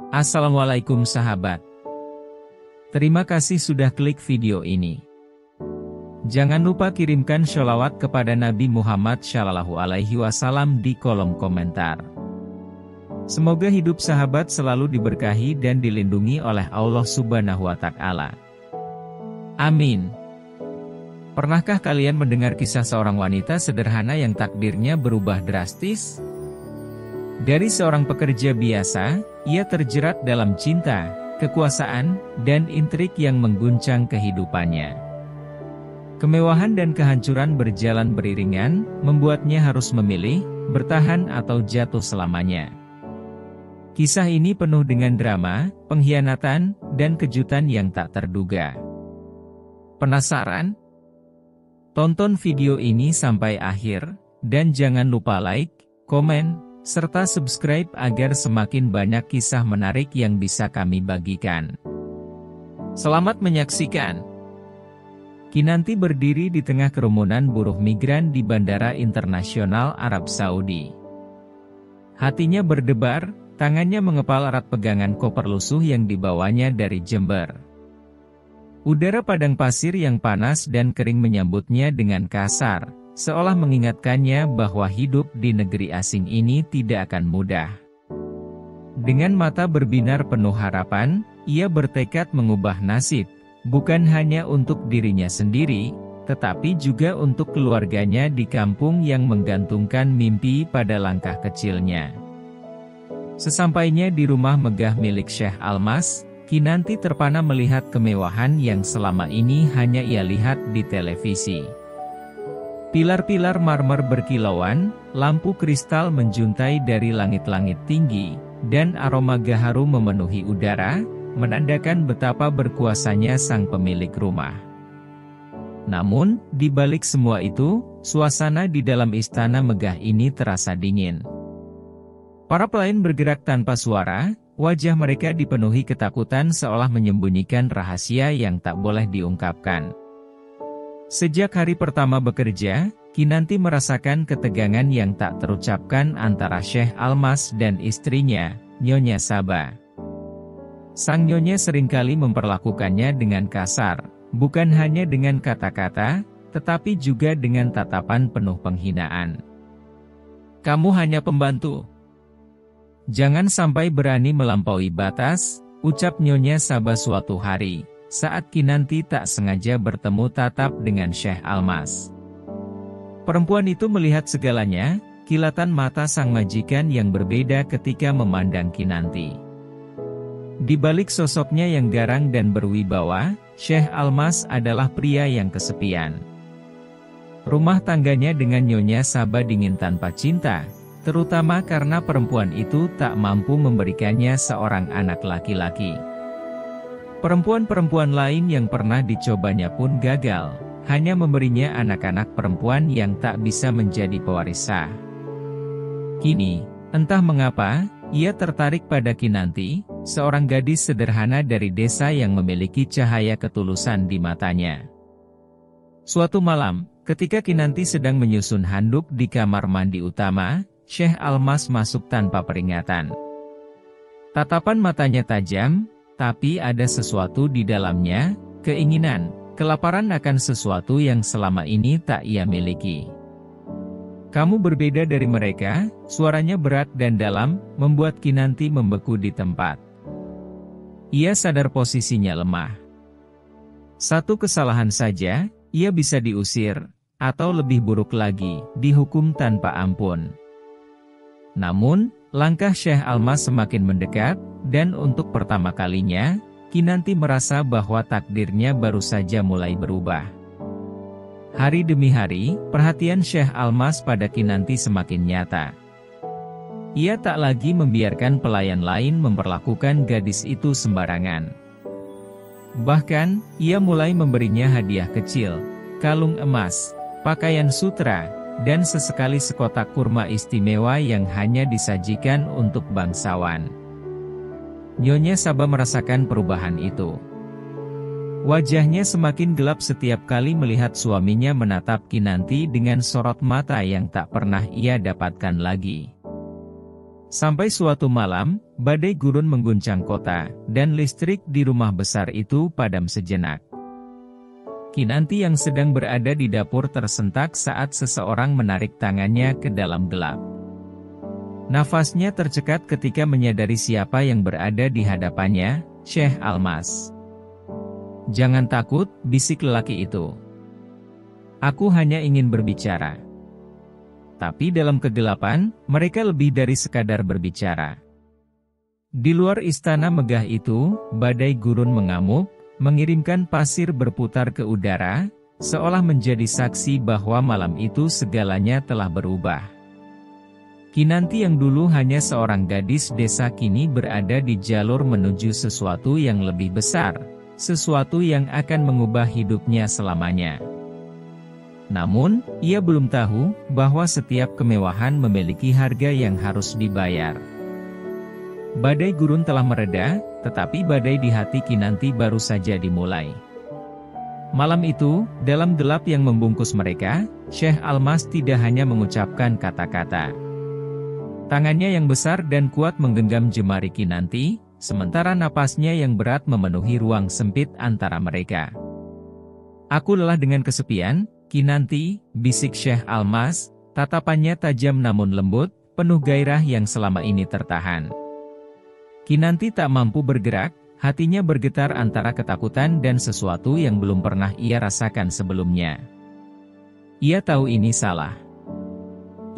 Assalamualaikum sahabat. Terima kasih sudah klik video ini. Jangan lupa kirimkan sholawat kepada Nabi Muhammad SAW di kolom komentar. Semoga hidup sahabat selalu diberkahi dan dilindungi oleh Allah Subhanahu wa Ta'ala. Amin. Pernahkah kalian mendengar kisah seorang wanita sederhana yang takdirnya berubah drastis? Dari seorang pekerja biasa, ia terjerat dalam cinta, kekuasaan, dan intrik yang mengguncang kehidupannya. Kemewahan dan kehancuran berjalan beriringan, membuatnya harus memilih, bertahan atau jatuh selamanya. Kisah ini penuh dengan drama, pengkhianatan, dan kejutan yang tak terduga. Penasaran? Tonton video ini sampai akhir, dan jangan lupa like, komen, serta subscribe agar semakin banyak kisah menarik yang bisa kami bagikan. Selamat menyaksikan. Kinanti berdiri di tengah kerumunan buruh migran di Bandara Internasional Arab Saudi. Hatinya berdebar, tangannya mengepal erat pegangan koper lusuh yang dibawanya dari Jember. Udara padang pasir yang panas dan kering menyambutnya dengan kasar, seolah mengingatkannya bahwa hidup di negeri asing ini tidak akan mudah. Dengan mata berbinar penuh harapan, ia bertekad mengubah nasib, bukan hanya untuk dirinya sendiri, tetapi juga untuk keluarganya di kampung yang menggantungkan mimpi pada langkah kecilnya. Sesampainya di rumah megah milik Syekh Almas, Kinanti terpana melihat kemewahan yang selama ini hanya ia lihat di televisi. Pilar-pilar marmer berkilauan, lampu kristal menjuntai dari langit-langit tinggi, dan aroma gaharu memenuhi udara, menandakan betapa berkuasanya sang pemilik rumah. Namun, di balik semua itu, suasana di dalam istana megah ini terasa dingin. Para pelayan bergerak tanpa suara, wajah mereka dipenuhi ketakutan seolah menyembunyikan rahasia yang tak boleh diungkapkan. Sejak hari pertama bekerja, Kinanti merasakan ketegangan yang tak terucapkan antara Syekh Almas dan istrinya, Nyonya Saba. Sang Nyonya seringkali memperlakukannya dengan kasar, bukan hanya dengan kata-kata, tetapi juga dengan tatapan penuh penghinaan. "Kamu hanya pembantu. Jangan sampai berani melampaui batas," ucap Nyonya Saba suatu hari, saat Kinanti tak sengaja bertemu tatap dengan Syekh Almas. Perempuan itu melihat segalanya, kilatan mata sang majikan yang berbeda ketika memandang Kinanti. Di balik sosoknya yang garang dan berwibawa, Syekh Almas adalah pria yang kesepian. Rumah tangganya dengan Nyonya Saba dingin tanpa cinta, terutama karena perempuan itu tak mampu memberikannya seorang anak laki-laki. Perempuan-perempuan lain yang pernah dicobanya pun gagal, hanya memberinya anak-anak perempuan yang tak bisa menjadi pewaris sah. Kini, entah mengapa, ia tertarik pada Kinanti, seorang gadis sederhana dari desa yang memiliki cahaya ketulusan di matanya. Suatu malam, ketika Kinanti sedang menyusun handuk di kamar mandi utama, Syekh Almas masuk tanpa peringatan. Tatapan matanya tajam, tapi ada sesuatu di dalamnya, keinginan, kelaparan akan sesuatu yang selama ini tak ia miliki. "Kamu berbeda dari mereka," suaranya berat dan dalam, membuat Kinanti membeku di tempat. Ia sadar posisinya lemah. Satu kesalahan saja, ia bisa diusir, atau lebih buruk lagi, dihukum tanpa ampun. Namun, langkah Syekh Almas semakin mendekat, dan untuk pertama kalinya, Kinanti merasa bahwa takdirnya baru saja mulai berubah. Hari demi hari, perhatian Syekh Almas pada Kinanti semakin nyata. Ia tak lagi membiarkan pelayan lain memperlakukan gadis itu sembarangan. Bahkan, ia mulai memberinya hadiah kecil, kalung emas, pakaian sutra, dan sesekali sekotak kurma istimewa yang hanya disajikan untuk bangsawan. Nyonya Saba merasakan perubahan itu. Wajahnya semakin gelap setiap kali melihat suaminya menatap Kinanti dengan sorot mata yang tak pernah ia dapatkan lagi. Sampai suatu malam, badai gurun mengguncang kota, dan listrik di rumah besar itu padam sejenak. Kinanti yang sedang berada di dapur tersentak saat seseorang menarik tangannya ke dalam gelap. Nafasnya tercekat ketika menyadari siapa yang berada di hadapannya, Syekh Almas. "Jangan takut," bisik lelaki itu. "Aku hanya ingin berbicara." Tapi dalam kegelapan, mereka lebih dari sekadar berbicara. Di luar istana megah itu, badai gurun mengamuk, mengirimkan pasir berputar ke udara, seolah menjadi saksi bahwa malam itu segalanya telah berubah. Kinanti yang dulu hanya seorang gadis desa kini berada di jalur menuju sesuatu yang lebih besar, sesuatu yang akan mengubah hidupnya selamanya. Namun, ia belum tahu bahwa setiap kemewahan memiliki harga yang harus dibayar. Badai gurun telah mereda, tetapi badai di hati Kinanti baru saja dimulai. Malam itu, dalam gelap yang membungkus mereka, Syekh Almas tidak hanya mengucapkan kata-kata. Tangannya yang besar dan kuat menggenggam jemari Kinanti, sementara napasnya yang berat memenuhi ruang sempit antara mereka. "Aku lelah dengan kesepian, Kinanti," bisik Syekh Almas, tatapannya tajam namun lembut, penuh gairah yang selama ini tertahan. Kinanti tak mampu bergerak, hatinya bergetar antara ketakutan dan sesuatu yang belum pernah ia rasakan sebelumnya. Ia tahu ini salah.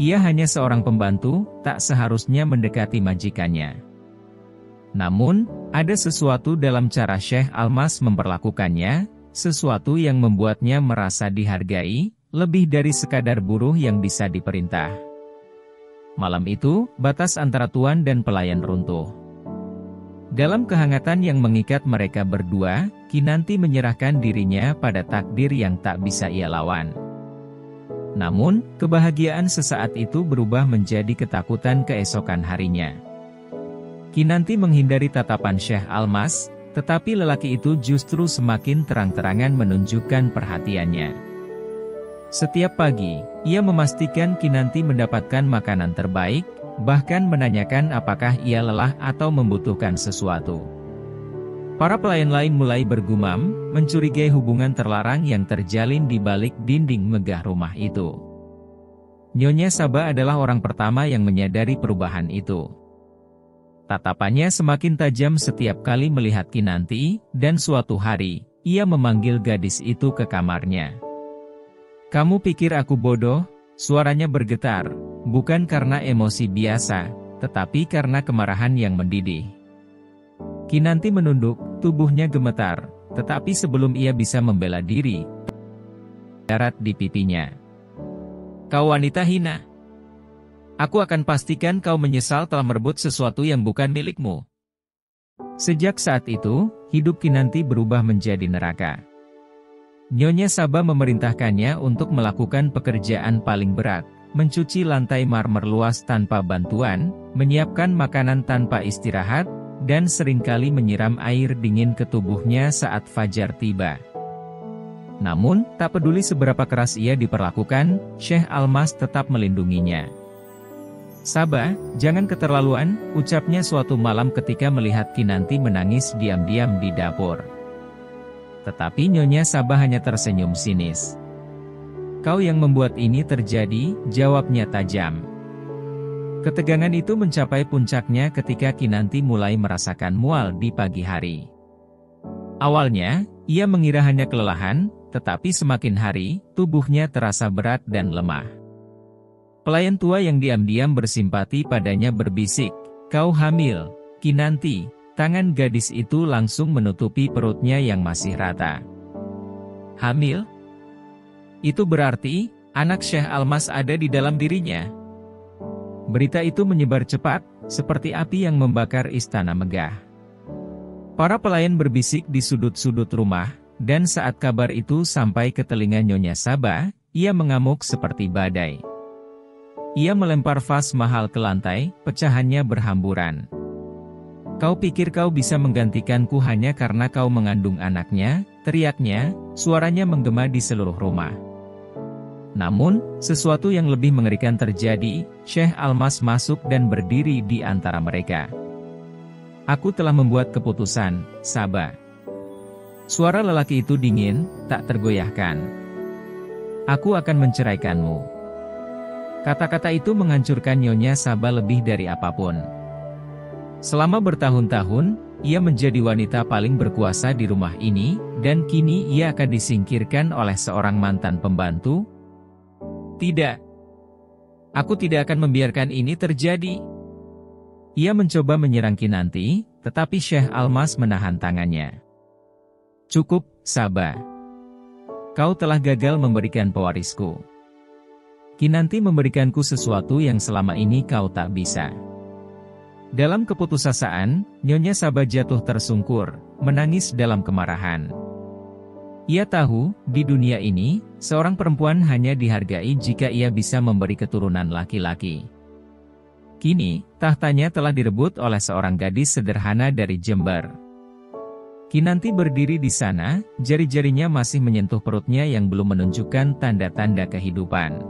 Ia hanya seorang pembantu, tak seharusnya mendekati majikannya. Namun, ada sesuatu dalam cara Syekh Almas memperlakukannya, sesuatu yang membuatnya merasa dihargai, lebih dari sekadar buruh yang bisa diperintah. Malam itu, batas antara tuan dan pelayan runtuh. Dalam kehangatan yang mengikat mereka berdua, Kinanti menyerahkan dirinya pada takdir yang tak bisa ia lawan. Namun, kebahagiaan sesaat itu berubah menjadi ketakutan keesokan harinya. Kinanti menghindari tatapan Syekh Almas, tetapi lelaki itu justru semakin terang-terangan menunjukkan perhatiannya. Setiap pagi, ia memastikan Kinanti mendapatkan makanan terbaik, bahkan menanyakan apakah ia lelah atau membutuhkan sesuatu. Para pelayan lain mulai bergumam, mencurigai hubungan terlarang yang terjalin di balik dinding megah rumah itu. Nyonya Saba adalah orang pertama yang menyadari perubahan itu. Tatapannya semakin tajam setiap kali melihat Kinanti, dan suatu hari, ia memanggil gadis itu ke kamarnya. "Kamu pikir aku bodoh?" Suaranya bergetar, bukan karena emosi biasa, tetapi karena kemarahan yang mendidih. Kinanti menunduk, tubuhnya gemetar, tetapi sebelum ia bisa membela diri, darat di pipinya. "Kau wanita hina. Aku akan pastikan kau menyesal telah merebut sesuatu yang bukan milikmu." Sejak saat itu, hidup Kinanti berubah menjadi neraka. Nyonya Saba memerintahkannya untuk melakukan pekerjaan paling berat, mencuci lantai marmer luas tanpa bantuan, menyiapkan makanan tanpa istirahat, dan seringkali menyiram air dingin ke tubuhnya saat fajar tiba. Namun, tak peduli seberapa keras ia diperlakukan, Syekh Almas tetap melindunginya. "Saba, jangan keterlaluan," ucapnya suatu malam ketika melihat Kinanti menangis diam-diam di dapur. Tetapi Nyonya Saba hanya tersenyum sinis. "Kau yang membuat ini terjadi," jawabnya tajam. Ketegangan itu mencapai puncaknya ketika Kinanti mulai merasakan mual di pagi hari. Awalnya, ia mengira hanya kelelahan, tetapi semakin hari, tubuhnya terasa berat dan lemah. Pelayan tua yang diam-diam bersimpati padanya berbisik, "Kau hamil, Kinanti." Tangan gadis itu langsung menutupi perutnya yang masih rata. "Hamil? Itu berarti, anak Syekh Almas ada di dalam dirinya." Berita itu menyebar cepat, seperti api yang membakar istana megah. Para pelayan berbisik di sudut-sudut rumah, dan saat kabar itu sampai ke telinga Nyonya Saba, ia mengamuk seperti badai. Ia melempar vas mahal ke lantai, pecahannya berhamburan. "Kau pikir kau bisa menggantikanku hanya karena kau mengandung anaknya?" teriaknya, suaranya menggema di seluruh rumah. Namun, sesuatu yang lebih mengerikan terjadi. Syekh Almas masuk dan berdiri di antara mereka. "Aku telah membuat keputusan, Sabah." Suara lelaki itu dingin, tak tergoyahkan. "Aku akan menceraikanmu." Kata-kata itu menghancurkan Nyonya Sabah lebih dari apapun. Selama bertahun-tahun, ia menjadi wanita paling berkuasa di rumah ini, dan kini ia akan disingkirkan oleh seorang mantan pembantu? Tidak. Aku tidak akan membiarkan ini terjadi. Ia mencoba menyerang Kinanti, tetapi Syekh Almas menahan tangannya. "Cukup, Sabah. Kau telah gagal memberikan pewarisku. Kinanti memberikanku sesuatu yang selama ini kau tak bisa." Dalam keputusasaan, Nyonya Sabah jatuh tersungkur, menangis dalam kemarahan. Ia tahu, di dunia ini, seorang perempuan hanya dihargai jika ia bisa memberi keturunan laki-laki. Kini, tahtanya telah direbut oleh seorang gadis sederhana dari Jember. Kinanti berdiri di sana, jari-jarinya masih menyentuh perutnya yang belum menunjukkan tanda-tanda kehidupan.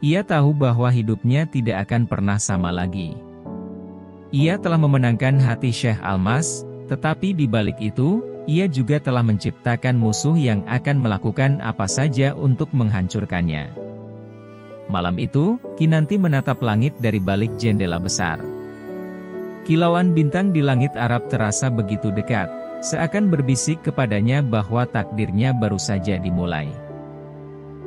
Ia tahu bahwa hidupnya tidak akan pernah sama lagi. Ia telah memenangkan hati Syekh Almas, tetapi di balik itu, ia juga telah menciptakan musuh yang akan melakukan apa saja untuk menghancurkannya. Malam itu, Kinanti menatap langit dari balik jendela besar. Kilauan bintang di langit Arab terasa begitu dekat, seakan berbisik kepadanya bahwa takdirnya baru saja dimulai.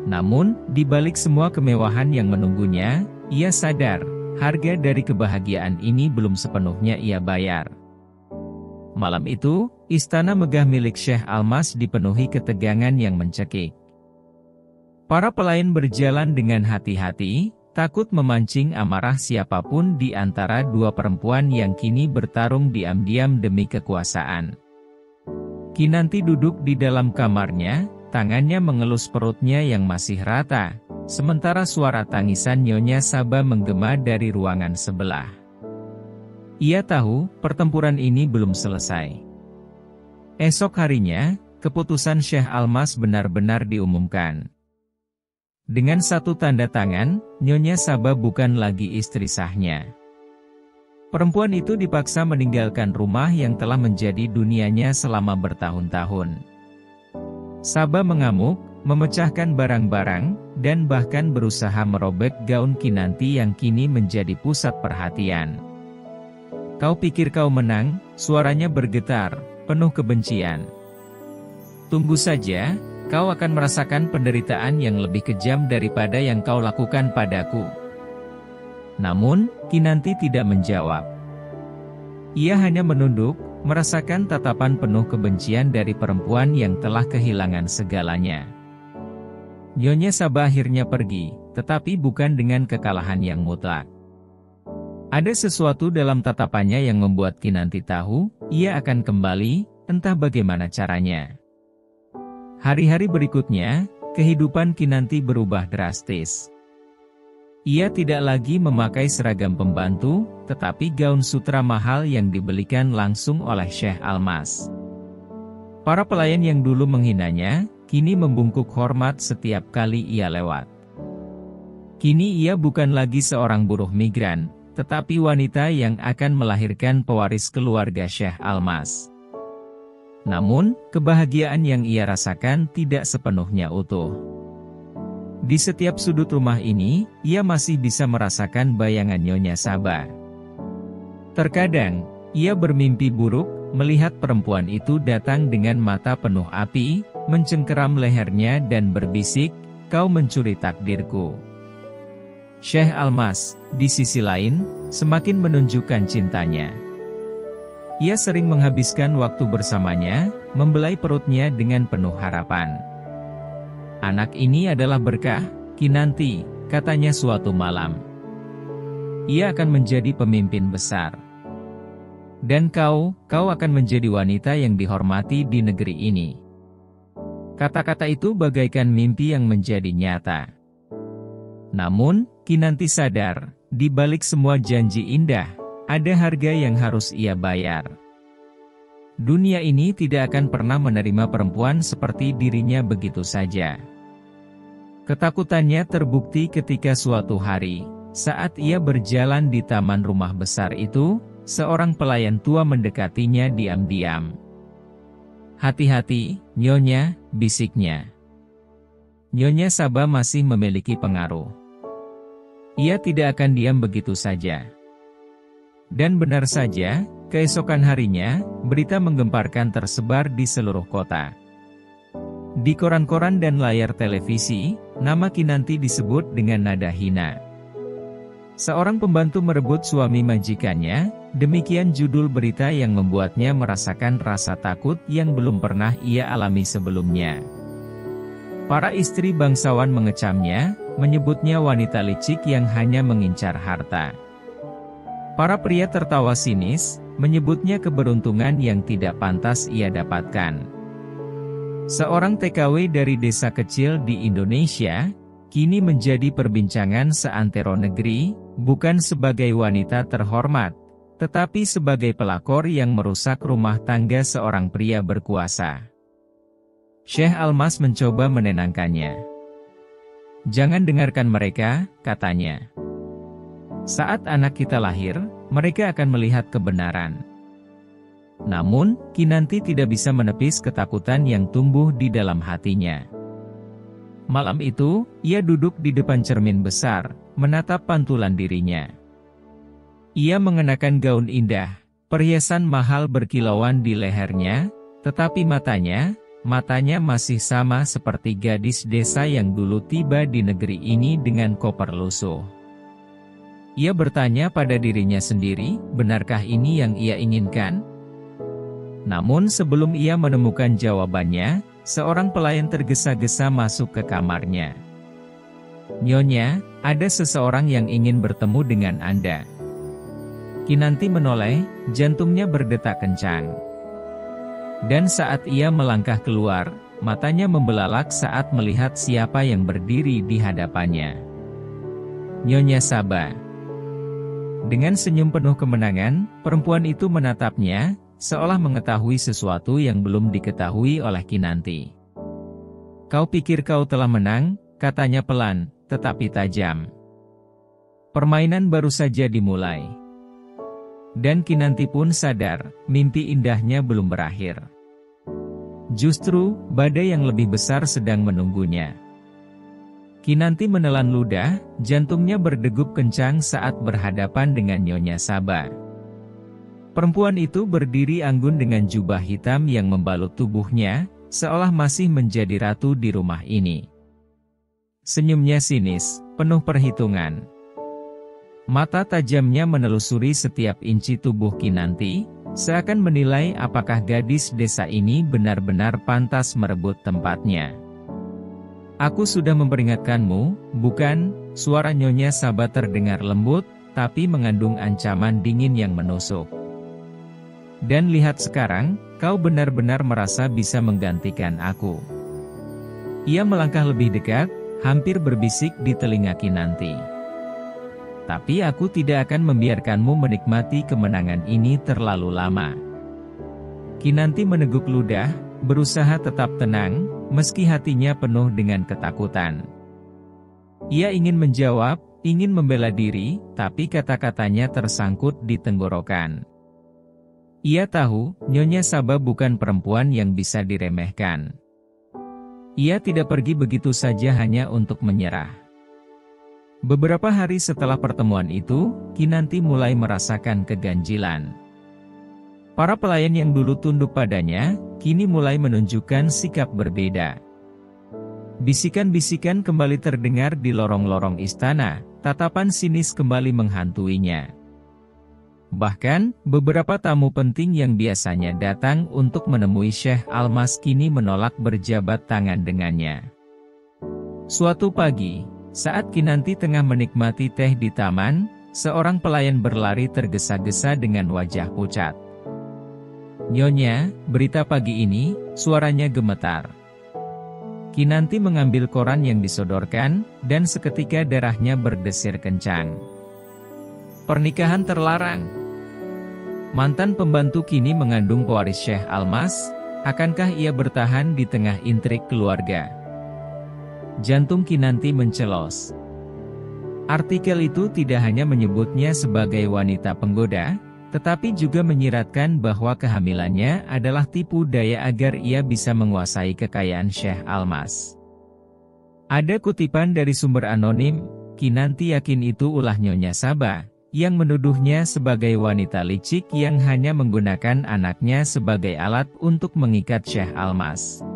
Namun, di balik semua kemewahan yang menunggunya, ia sadar, harga dari kebahagiaan ini belum sepenuhnya ia bayar. Malam itu, istana megah milik Syekh Almas dipenuhi ketegangan yang mencekik. Para pelayan berjalan dengan hati-hati, takut memancing amarah siapapun di antara dua perempuan yang kini bertarung diam-diam demi kekuasaan. Kinanti duduk di dalam kamarnya, tangannya mengelus perutnya yang masih rata, sementara suara tangisan Nyonya Sabah menggema dari ruangan sebelah. Ia tahu, pertempuran ini belum selesai. Esok harinya, keputusan Syekh Almas benar-benar diumumkan. Dengan satu tanda tangan, Nyonya Sabah bukan lagi istri sahnya. Perempuan itu dipaksa meninggalkan rumah yang telah menjadi dunianya selama bertahun-tahun. Sabah mengamuk, memecahkan barang-barang, dan bahkan berusaha merobek gaun Kinanti yang kini menjadi pusat perhatian. "Kau pikir kau menang?" Suaranya bergetar, penuh kebencian. "Tunggu saja, kau akan merasakan penderitaan yang lebih kejam daripada yang kau lakukan padaku." Namun, Kinanti tidak menjawab. Ia hanya menunduk, merasakan tatapan penuh kebencian dari perempuan yang telah kehilangan segalanya. Nyonya Sabah akhirnya pergi, tetapi bukan dengan kekalahan yang mutlak. Ada sesuatu dalam tatapannya yang membuat Kinanti tahu, ia akan kembali, entah bagaimana caranya. Hari-hari berikutnya, kehidupan Kinanti berubah drastis. Ia tidak lagi memakai seragam pembantu, tetapi gaun sutra mahal yang dibelikan langsung oleh Syekh Almas. Para pelayan yang dulu menghinanya, kini membungkuk hormat setiap kali ia lewat. Kini ia bukan lagi seorang buruh migran, tetapi wanita yang akan melahirkan pewaris keluarga Syekh Almas. Namun, kebahagiaan yang ia rasakan tidak sepenuhnya utuh. Di setiap sudut rumah ini, ia masih bisa merasakan bayangan Nyonya Sabah. Terkadang, ia bermimpi buruk, melihat perempuan itu datang dengan mata penuh api, mencengkeram lehernya dan berbisik, "Kau mencuri takdirku." Syekh Almas, di sisi lain, semakin menunjukkan cintanya. Ia sering menghabiskan waktu bersamanya, membelai perutnya dengan penuh harapan. "Anak ini adalah berkah, Kinanti," katanya suatu malam. "Ia akan menjadi pemimpin besar. Dan kau akan menjadi wanita yang dihormati di negeri ini." Kata-kata itu bagaikan mimpi yang menjadi nyata. Namun, Kinanti sadar, di balik semua janji indah, ada harga yang harus ia bayar. Dunia ini tidak akan pernah menerima perempuan seperti dirinya begitu saja. Ketakutannya terbukti ketika suatu hari, saat ia berjalan di taman rumah besar itu, seorang pelayan tua mendekatinya diam-diam. "Hati-hati, Nyonya," bisiknya. Nyonya Saba masih memiliki pengaruh. Ia tidak akan diam begitu saja. Dan benar saja, keesokan harinya, berita menggemparkan tersebar di seluruh kota. Di koran-koran dan layar televisi, nama Kinanti disebut dengan nada hina. Seorang pembantu merebut suami majikannya, demikian judul berita yang membuatnya merasakan rasa takut yang belum pernah ia alami sebelumnya. Para istri bangsawan mengecamnya, menyebutnya wanita licik yang hanya mengincar harta. Para pria tertawa sinis, menyebutnya keberuntungan yang tidak pantas ia dapatkan. Seorang TKW dari desa kecil di Indonesia, kini menjadi perbincangan seantero negeri, bukan sebagai wanita terhormat, tetapi sebagai pelakor yang merusak rumah tangga seorang pria berkuasa. Syekh Almas mencoba menenangkannya. "Jangan dengarkan mereka," katanya. "Saat anak kita lahir, mereka akan melihat kebenaran." Namun, Kinanti tidak bisa menepis ketakutan yang tumbuh di dalam hatinya. Malam itu, ia duduk di depan cermin besar, menatap pantulan dirinya. Ia mengenakan gaun indah, perhiasan mahal berkilauan di lehernya, tetapi matanya masih sama seperti gadis desa yang dulu tiba di negeri ini dengan koper lusuh. Ia bertanya pada dirinya sendiri, benarkah ini yang ia inginkan? Namun sebelum ia menemukan jawabannya, seorang pelayan tergesa-gesa masuk ke kamarnya. "Nyonya, ada seseorang yang ingin bertemu dengan Anda." Kinanti menoleh, jantungnya berdetak kencang. Dan saat ia melangkah keluar, matanya membelalak saat melihat siapa yang berdiri di hadapannya. "Nyonya Saba." Dengan senyum penuh kemenangan, perempuan itu menatapnya, seolah mengetahui sesuatu yang belum diketahui oleh Kinanti. "Kau pikir kau telah menang?" katanya pelan, tetapi tajam. Permainan baru saja dimulai. Dan Kinanti pun sadar, mimpi indahnya belum berakhir. Justru, badai yang lebih besar sedang menunggunya. Kinanti menelan ludah, jantungnya berdegup kencang saat berhadapan dengan Nyonya Saba. Perempuan itu berdiri anggun dengan jubah hitam yang membalut tubuhnya, seolah masih menjadi ratu di rumah ini. Senyumnya sinis, penuh perhitungan. Mata tajamnya menelusuri setiap inci tubuh Kinanti, seakan menilai apakah gadis desa ini benar-benar pantas merebut tempatnya. "Aku sudah memperingatkanmu, bukan?" Suara Nyonya Saba terdengar lembut, tapi mengandung ancaman dingin yang menusuk. "Dan lihat sekarang, kau benar-benar merasa bisa menggantikan aku." Ia melangkah lebih dekat, hampir berbisik di telinga Kinanti. "Tapi aku tidak akan membiarkanmu menikmati kemenangan ini terlalu lama." Kinanti meneguk ludah, berusaha tetap tenang, meski hatinya penuh dengan ketakutan. Ia ingin menjawab, ingin membela diri, tapi kata-katanya tersangkut di tenggorokan. Ia tahu, Nyonya Saba bukan perempuan yang bisa diremehkan. Ia tidak pergi begitu saja hanya untuk menyerah. Beberapa hari setelah pertemuan itu, Kinanti mulai merasakan keganjilan. Para pelayan yang dulu tunduk padanya, kini mulai menunjukkan sikap berbeda. Bisikan-bisikan kembali terdengar di lorong-lorong istana, tatapan sinis kembali menghantuinya. Bahkan, beberapa tamu penting yang biasanya datang untuk menemui Syekh Almas kini menolak berjabat tangan dengannya. Suatu pagi, saat Kinanti tengah menikmati teh di taman, seorang pelayan berlari tergesa-gesa dengan wajah pucat. "Nyonya, berita pagi ini," suaranya gemetar. Kinanti mengambil koran yang disodorkan, dan seketika darahnya berdesir kencang. "Pernikahan terlarang." Mantan pembantu kini mengandung pewaris Syekh Almas, akankah ia bertahan di tengah intrik keluarga? Jantung Kinanti mencelos. Artikel itu tidak hanya menyebutnya sebagai wanita penggoda, tetapi juga menyiratkan bahwa kehamilannya adalah tipu daya agar ia bisa menguasai kekayaan Syekh Almas. Ada kutipan dari sumber anonim, Kinanti yakin itu ulah Nyonya Saba, yang menuduhnya sebagai wanita licik yang hanya menggunakan anaknya sebagai alat untuk mengikat Syekh Almas.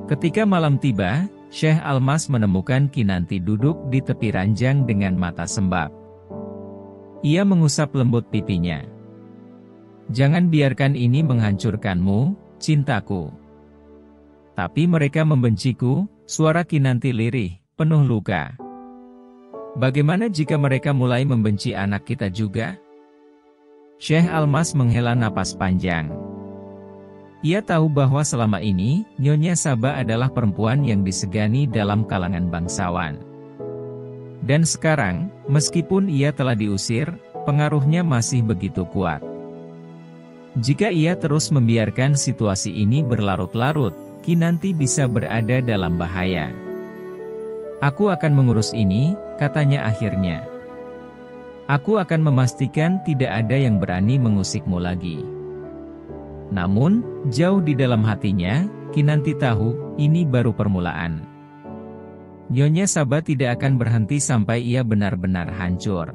Ketika malam tiba, Syekh Almas menemukan Kinanti duduk di tepi ranjang dengan mata sembab. Ia mengusap lembut pipinya. "Jangan biarkan ini menghancurkanmu, cintaku." "Tapi mereka membenciku," suara Kinanti lirih, penuh luka. "Bagaimana jika mereka mulai membenci anak kita juga?" Syekh Almas menghela napas panjang. Ia tahu bahwa selama ini, Nyonya Saba adalah perempuan yang disegani dalam kalangan bangsawan. Dan sekarang, meskipun ia telah diusir, pengaruhnya masih begitu kuat. Jika ia terus membiarkan situasi ini berlarut-larut, Kinanti bisa berada dalam bahaya. "Aku akan mengurus ini," katanya akhirnya. "Aku akan memastikan tidak ada yang berani mengusikmu lagi." Namun, jauh di dalam hatinya, Kinanti tahu, ini baru permulaan. Nyonya Saba tidak akan berhenti sampai ia benar-benar hancur.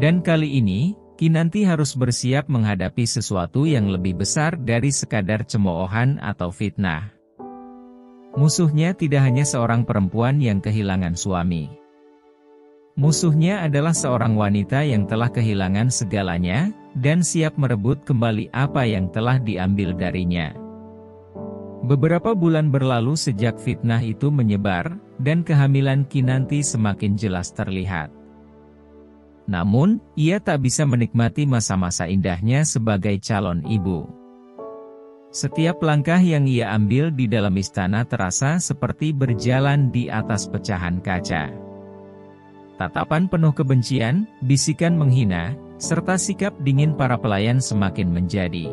Dan kali ini, Kinanti harus bersiap menghadapi sesuatu yang lebih besar dari sekadar cemoohan atau fitnah. Musuhnya tidak hanya seorang perempuan yang kehilangan suami. Musuhnya adalah seorang wanita yang telah kehilangan segalanya, dan siap merebut kembali apa yang telah diambil darinya. Beberapa bulan berlalu sejak fitnah itu menyebar, dan kehamilan Kinanti semakin jelas terlihat. Namun, ia tak bisa menikmati masa-masa indahnya sebagai calon ibu. Setiap langkah yang ia ambil di dalam istana terasa seperti berjalan di atas pecahan kaca. Tatapan penuh kebencian, bisikan menghina, serta sikap dingin para pelayan semakin menjadi.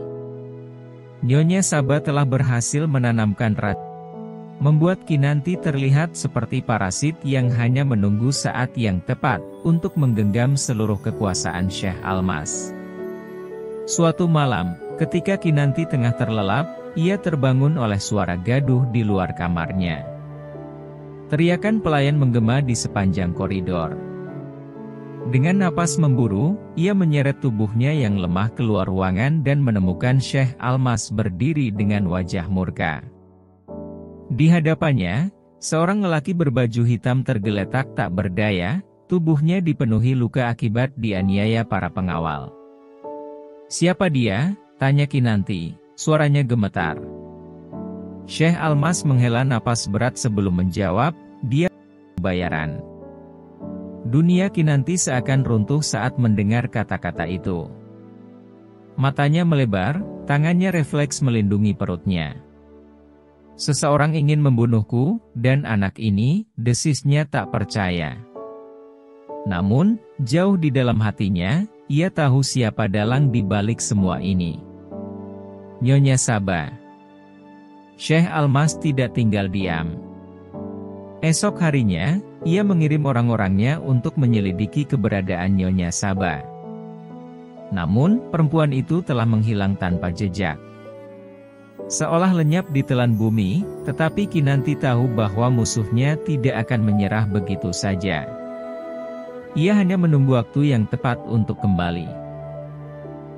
Nyonya Saba telah berhasil menanamkan membuat Kinanti terlihat seperti parasit yang hanya menunggu saat yang tepat untuk menggenggam seluruh kekuasaan Syekh Almas. Suatu malam, ketika Kinanti tengah terlelap, ia terbangun oleh suara gaduh di luar kamarnya. Teriakan pelayan menggema di sepanjang koridor. Dengan napas memburu, ia menyeret tubuhnya yang lemah keluar ruangan dan menemukan Syekh Almas berdiri dengan wajah murka. Di hadapannya, seorang lelaki berbaju hitam tergeletak tak berdaya, tubuhnya dipenuhi luka akibat dianiaya para pengawal. "Siapa dia?" tanya Kinanti, suaranya gemetar. Syekh Almas menghela napas berat sebelum menjawab, "Dia bayaran." Dunia Kinanti seakan runtuh saat mendengar kata-kata itu. Matanya melebar, tangannya refleks melindungi perutnya. "Seseorang ingin membunuhku, dan anak ini," desisnya tak percaya. Namun, jauh di dalam hatinya, ia tahu siapa dalang di balik semua ini. Nyonya Saba. Syekh Almas tidak tinggal diam. Esok harinya, ia mengirim orang-orangnya untuk menyelidiki keberadaan Nyonya Saba. Namun, perempuan itu telah menghilang tanpa jejak. Seolah lenyap di telan bumi, tetapi Kinanti tahu bahwa musuhnya tidak akan menyerah begitu saja. Ia hanya menunggu waktu yang tepat untuk kembali.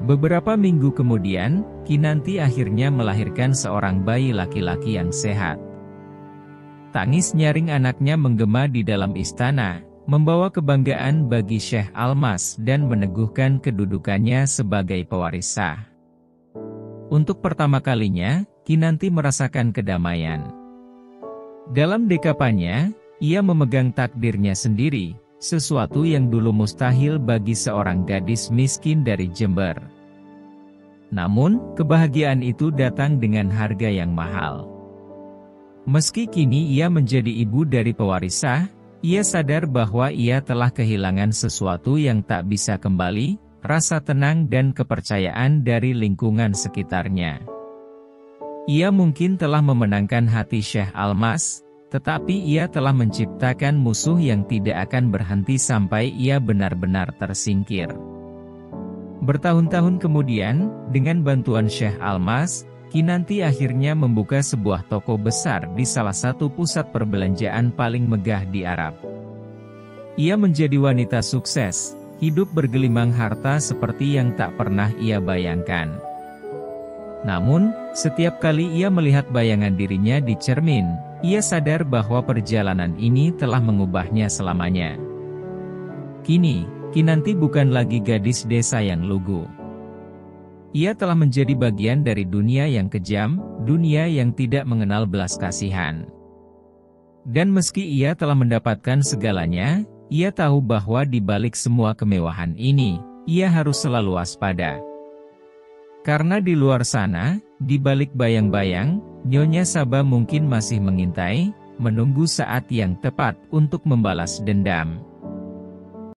Beberapa minggu kemudian, Kinanti akhirnya melahirkan seorang bayi laki-laki yang sehat. Tangis nyaring anaknya menggema di dalam istana, membawa kebanggaan bagi Syekh Almas dan meneguhkan kedudukannya sebagai pewaris sah. Untuk pertama kalinya, Kinanti merasakan kedamaian. Dalam dekapannya, ia memegang takdirnya sendiri, sesuatu yang dulu mustahil bagi seorang gadis miskin dari Jember. Namun, kebahagiaan itu datang dengan harga yang mahal. Meski kini ia menjadi ibu dari pewaris sah, ia sadar bahwa ia telah kehilangan sesuatu yang tak bisa kembali, rasa tenang dan kepercayaan dari lingkungan sekitarnya. Ia mungkin telah memenangkan hati Syekh Almas, tetapi ia telah menciptakan musuh yang tidak akan berhenti sampai ia benar-benar tersingkir. Bertahun-tahun kemudian, dengan bantuan Syekh Almas, Kinanti akhirnya membuka sebuah toko besar di salah satu pusat perbelanjaan paling megah di Arab. Ia menjadi wanita sukses, hidup bergelimang harta seperti yang tak pernah ia bayangkan. Namun, setiap kali ia melihat bayangan dirinya di cermin, ia sadar bahwa perjalanan ini telah mengubahnya selamanya. Kini, Kinanti bukan lagi gadis desa yang lugu. Ia telah menjadi bagian dari dunia yang kejam, dunia yang tidak mengenal belas kasihan. Dan meski ia telah mendapatkan segalanya, ia tahu bahwa di balik semua kemewahan ini, ia harus selalu waspada. Karena di luar sana, di balik bayang-bayang, Nyonya Saba mungkin masih mengintai, menunggu saat yang tepat untuk membalas dendam.